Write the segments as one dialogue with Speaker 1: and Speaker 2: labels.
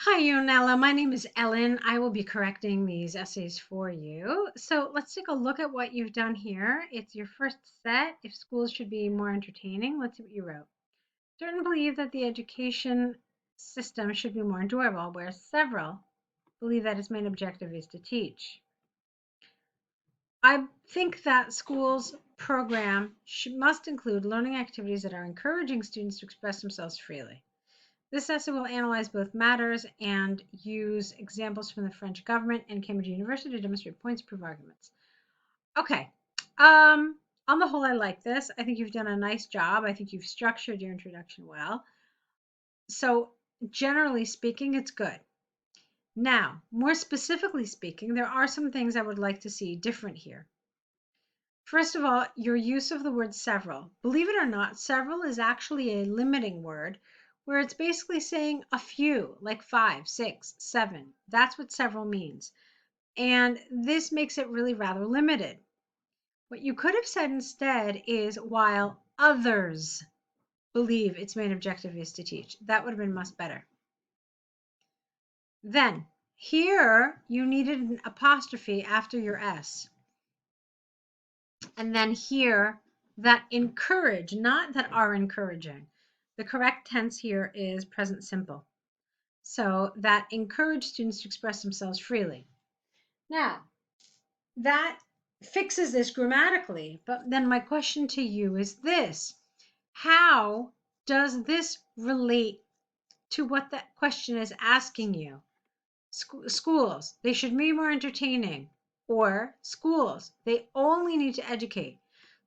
Speaker 1: Hi, Ionela. My name is Ellen. I will be correcting these essays for you. So let's take a look at what you've done here. It's your first set. If schools should be more entertaining, let's see what you wrote. Certain believe that the education system should be more enjoyable, whereas several believe that its main objective is to teach. I think that schools program must include learning activities that are encouraging students to express themselves freely. This essay will analyze both matters and use examples from the French government and Cambridge University to demonstrate points, prove arguments. Okay. On the whole, I like this. I think you've done a nice job. I think you've structured your introduction well. So, generally speaking, it's good. Now, more specifically speaking, there are some things I would like to see different here. First of all, your use of the word several. Believe it or not, several is actually a limiting word where it's basically saying a few, like 5, 6, 7. That's what several means. And this makes it really rather limited. What you could have said instead is while others believe its main objective is to teach. That would have been much better. Then, here you needed an apostrophe after your S. And then here, that encourage, not that are encouraging. The correct tense here is present simple. So that encourage students to express themselves freely. Now, that fixes this grammatically, but then my question to you is this. How does this relate to what that question is asking you? Schools, they should be more entertaining, or schools, they only need to educate.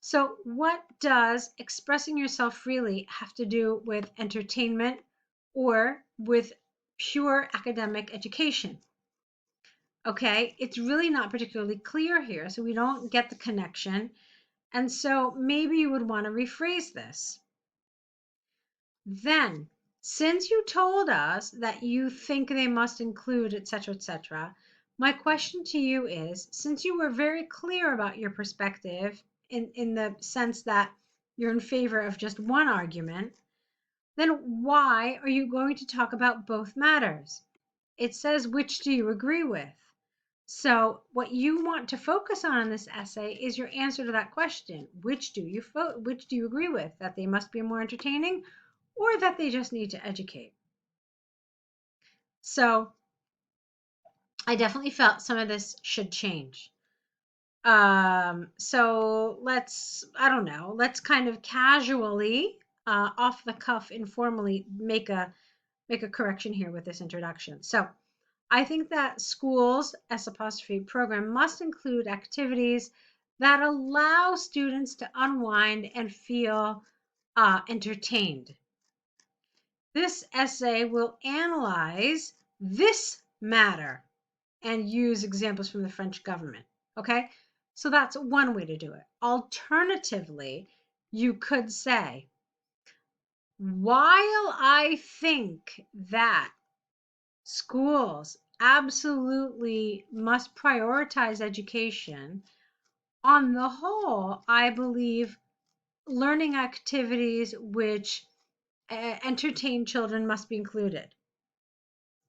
Speaker 1: So, what does expressing yourself freely have to do with entertainment or with pure academic education? Okay, it's really not particularly clear here, so we don't get the connection. And so maybe you would want to rephrase this. Then, since you told us that you think they must include, etc., my question to you is, since you were very clear about your perspective in the sense that you're in favor of just one argument, then why are you going to talk about both matters? It says, which do you agree with? So what you want to focus on in this essay is your answer to that question. Which do you agree with? That they must be more entertaining or that they just need to educate? So I definitely felt some of this should change. So I don't know, let's kind of casually, off the cuff, informally make a correction here with this introduction. So I think that schools S apostrophe program must include activities that allow students to unwind and feel entertained. This essay will analyze this matter and use examples from the French government. Okay, so that's one way to do it. Alternatively, you could say, while I think that schools absolutely must prioritize education, on the whole, I believe learning activities which entertain children must be included.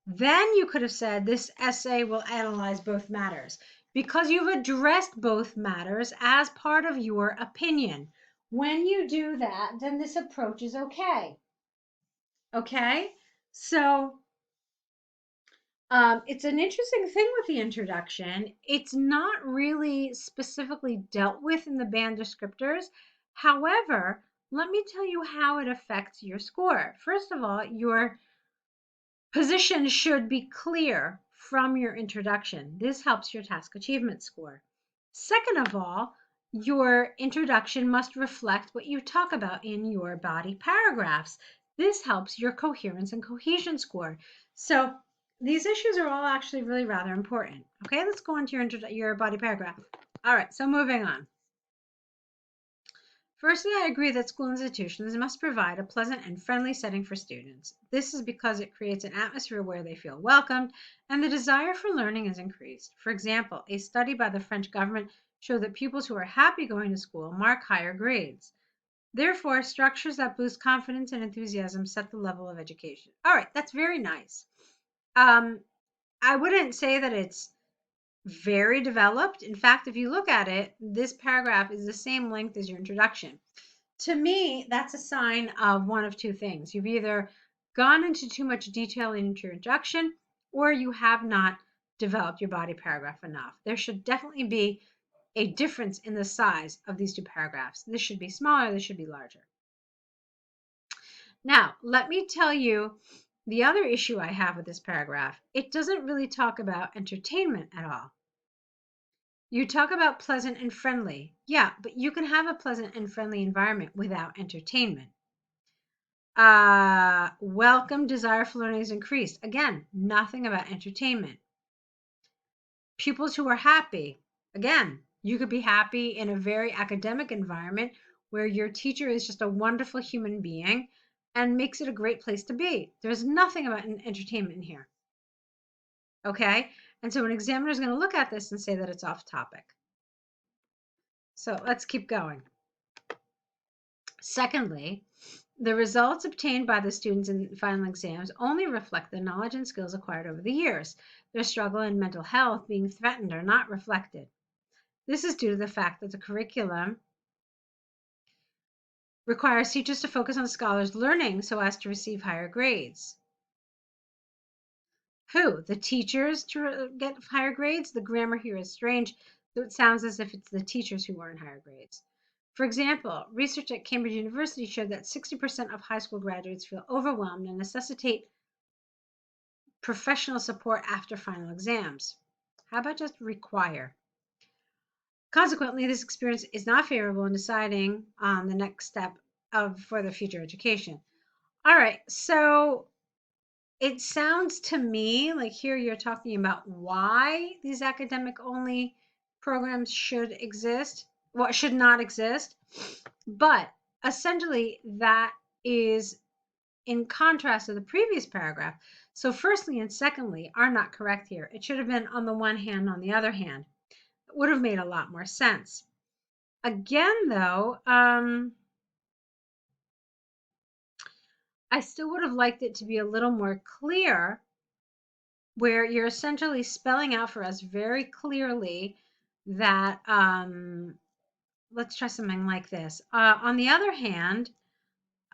Speaker 1: Then you could have said this essay will analyze both matters because you've addressed both matters as part of your opinion. When you do that, then this approach is okay. Okay? So it's an interesting thing with the introduction. It's not really specifically dealt with in the band descriptors. However, let me tell you how it affects your score. First of all, your position should be clear from your introduction. This helps your task achievement score. Second of all, your introduction must reflect what you talk about in your body paragraphs. This helps your coherence and cohesion score. So these issues are all actually really rather important. Okay, let's go on to your body paragraph. All right, so moving on. Firstly, I agree that school institutions must provide a pleasant and friendly setting for students. This is because it creates an atmosphere where they feel welcomed and the desire for learning is increased. For example, a study by the French government showed that pupils who are happy going to school mark higher grades. Therefore, structures that boost confidence and enthusiasm set the level of education. All right, that's very nice. I wouldn't say that it's very developed. In fact, if you look at it, this paragraph is the same length as your introduction. To me, that's a sign of one of two things. You've either gone into too much detail in your introduction, or you have not developed your body paragraph enough. There should definitely be a difference in the size of these two paragraphs. This should be smaller, this should be larger. Now, let me tell you the other issue I have with this paragraph. It doesn't really talk about entertainment at all. You talk about pleasant and friendly. Yeah, but you can have a pleasant and friendly environment without entertainment. Welcome, desire for learning is increased. Again, nothing about entertainment. Pupils who are happy. Again, you could be happy in a very academic environment where your teacher is just a wonderful human being and makes it a great place to be. There's nothing about entertainment in here. Okay? And so an examiner is going to look at this and say that it's off topic. So let's keep going. Secondly, the results obtained by the students in final exams only reflect the knowledge and skills acquired over the years. Their struggle and mental health being threatened are not reflected. This is due to the fact that the curriculum requires teachers to focus on scholars' learning so as to receive higher grades. Who? The teachers to get higher grades? The grammar here is strange, so it sounds as if it's the teachers who earn higher grades. For example, research at Cambridge University showed that 60% of high school graduates feel overwhelmed and necessitate professional support after final exams. How about just require? Consequently, this experience is not favorable in deciding on the next step for the future education. All right, so it sounds to me like here you're talking about why these academic only programs should exist, what should not exist. But essentially, that is in contrast to the previous paragraph. So, firstly and secondly are not correct here. It should have been on the one hand, on the other hand. It would have made a lot more sense. Again, though, I still would have liked it to be a little more clear, where you're essentially spelling out for us very clearly that, let's try something like this. On the other hand,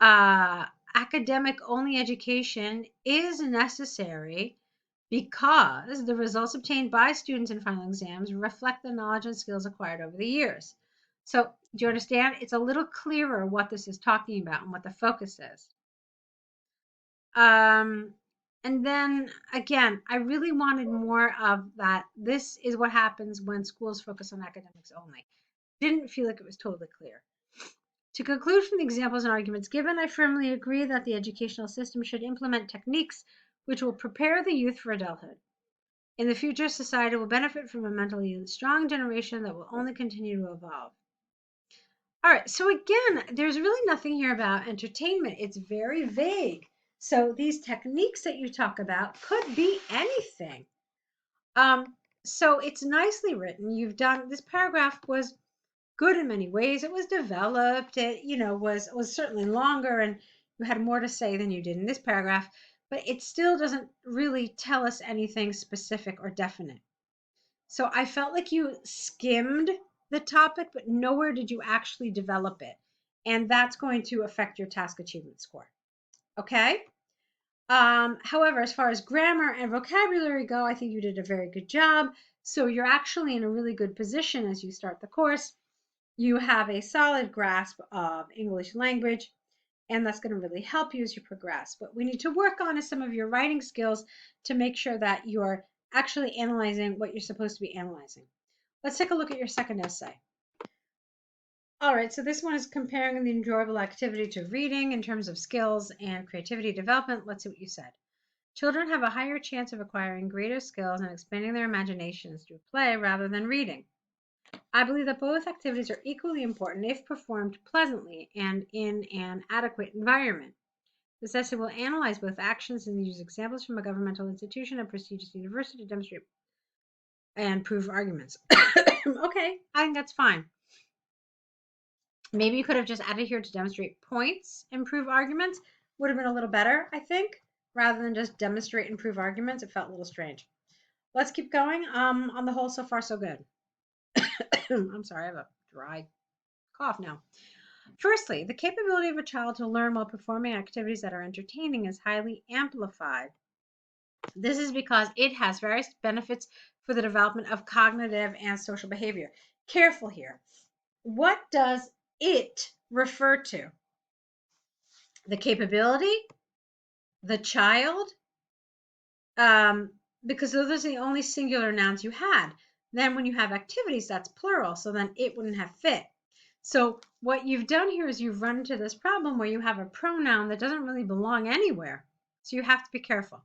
Speaker 1: academic only education is necessary because the results obtained by students in final exams reflect the knowledge and skills acquired over the years. So, do you understand? It's a little clearer what this is talking about and what the focus is. And then again, I really wanted more of that. This is what happens when schools focus on academics only. Didn't feel like it was totally clear. To conclude from the examples and arguments given, I firmly agree that the educational system should implement techniques which will prepare the youth for adulthood. In the future, society will benefit from a mentally strong generation that will only continue to evolve. All right, so again, there's really nothing here about entertainment. It's very vague. So these techniques that you talk about could be anything. So it's nicely written. You've done this paragraph was good in many ways. It was developed. It was certainly longer, and you had more to say than you did in this paragraph. But it still doesn't really tell us anything specific or definite. So I felt like you skimmed the topic, but nowhere did you actually develop it. And that's going to affect your task achievement score. Okay? However, as far as grammar and vocabulary go, I think you did a very good job. So you're actually in a really good position as you start the course. You have a solid grasp of English language, and that's going to really help you as you progress. What we need to work on is some of your writing skills to make sure that you're actually analyzing what you're supposed to be analyzing. Let's take a look at your second essay. All right, so this one is comparing the enjoyable activity to reading in terms of skills and creativity development. Let's see what you said. Children have a higher chance of acquiring greater skills and expanding their imaginations through play rather than reading. I believe that both activities are equally important if performed pleasantly and in an adequate environment. This essay will analyze both actions and use examples from a governmental institution and prestigious university to demonstrate and prove arguments. Okay, I think that's fine. Maybe you could have just added here to demonstrate points and prove arguments. Would have been a little better, I think. rather than just demonstrate and prove arguments. It felt a little strange. Let's keep going. On the whole, so far so good. I'm sorry, I have a dry cough now. Firstly, the capability of a child to learn while performing activities that are entertaining is highly amplified. This is because it has various benefits for the development of cognitive and social behavior. Careful here. What does it refer to? The capability, the child, um, because those are the only singular nouns you had. Then when you have activities, that's plural, so then it wouldn't have fit. So what you've done here is you've run into this problem where you have a pronoun that doesn't really belong anywhere. So you have to be careful.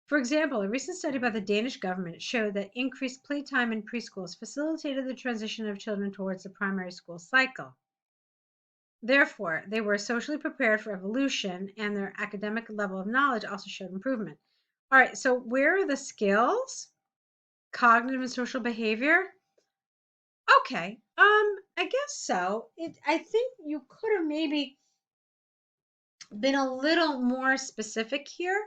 Speaker 1: For example, a recent study by the Danish government showed that increased playtime in preschools facilitated the transition of children towards the primary school cycle. Therefore, they were socially prepared for evolution, and their academic level of knowledge also showed improvement. All right, so where are the skills? Cognitive and social behavior? Okay, I guess so. I think you could have maybe been a little more specific here.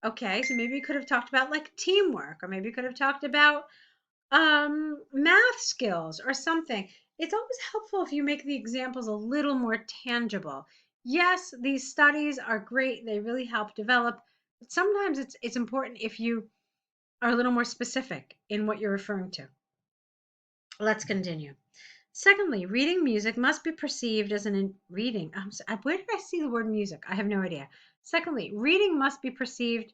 Speaker 1: Okay, so maybe you could have talked about like teamwork, or maybe you could have talked about math skills or something. It's always helpful if you make the examples a little more tangible. Yes, these studies are great. They really help develop, but sometimes it's important if you are a little more specific in what you're referring to. Let's continue. Secondly, reading music must be perceived as an reading. Where did I see the word music? I have no idea. Secondly, reading must be perceived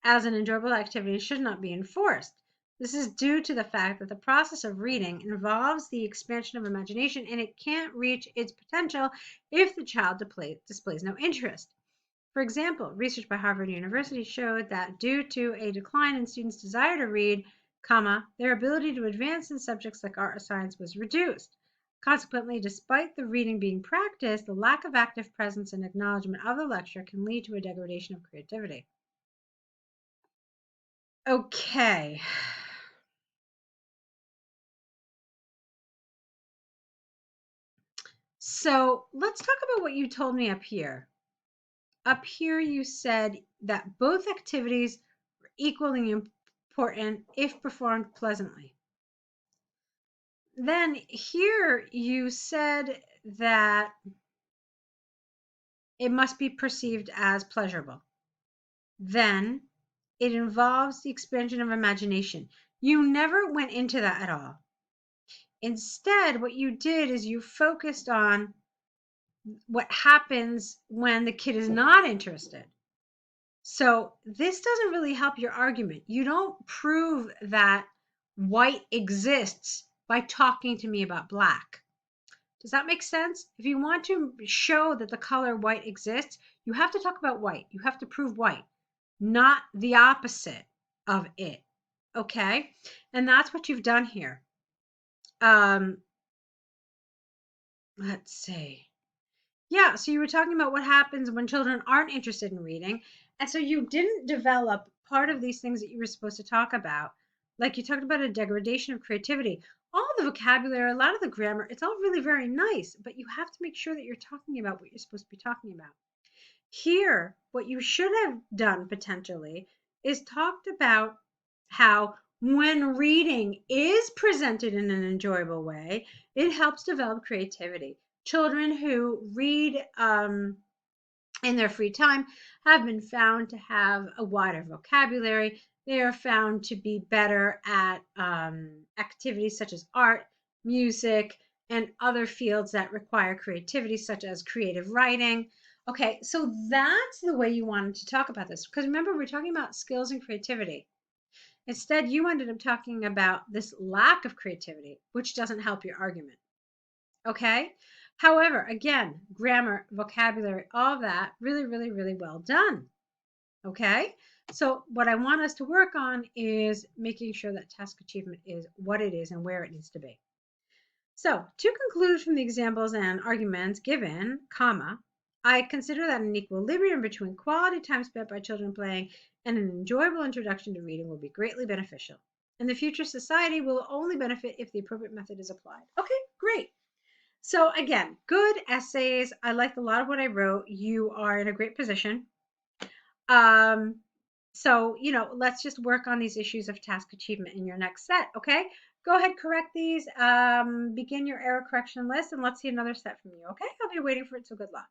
Speaker 1: as an enjoyable activity and should not be enforced. This is due to the fact that the process of reading involves the expansion of imagination and it can't reach its potential if the child displays no interest. For example, research by Harvard University showed that due to a decline in students' desire to read, their ability to advance in subjects like art or science was reduced. Consequently, despite the reading being practiced, the lack of active presence and acknowledgement of the lecture can lead to a degradation of creativity. Okay. So let's talk about what you told me up here. Up here, you said that both activities are equally important if performed pleasantly. Then here, you said that it must be perceived as pleasurable. Then it involves the expansion of imagination. You never went into that at all. Instead, what you did is you focused on what happens when the kid is not interested. So this doesn't really help your argument. You don't prove that white exists by talking to me about black. Does that make sense? If you want to show that the color white exists, you have to talk about white. You have to prove white, not the opposite of it. Okay? And that's what you've done here. Let's see. Yeah, so you were talking about what happens when children aren't interested in reading. And so you didn't develop part of these things that you were supposed to talk about. Like you talked about a degradation of creativity. All the vocabulary, a lot of the grammar, it's all really very nice, but you have to make sure that you're talking about what you're supposed to be talking about. Here, what you should have done potentially is talked about how when reading is presented in an enjoyable way, it helps develop creativity. Children who read in their free time have been found to have a wider vocabulary. They are found to be better at activities such as art, music, and other fields that require creativity, such as creative writing. Okay, so that's the way you wanted to talk about this. Because remember, we're talking about skills and creativity. Instead, you ended up talking about this lack of creativity, which doesn't help your argument. Okay? However, again, grammar, vocabulary, all that, really, really, really well done. Okay? So what I want us to work on is making sure that task achievement is what it is and where it needs to be. So to conclude from the examples and arguments given, I consider that an equilibrium between quality time spent by children playing and an enjoyable introduction to reading will be greatly beneficial. And the future society will only benefit if the appropriate method is applied. Okay, great. So again, good essays. I liked a lot of what I wrote. You are in a great position. Um, so, let's just work on these issues of task achievement in your next set, okay? Go ahead, correct these, begin your error correction list, and let's see another set from you, okay? I'll be waiting for it, so good luck.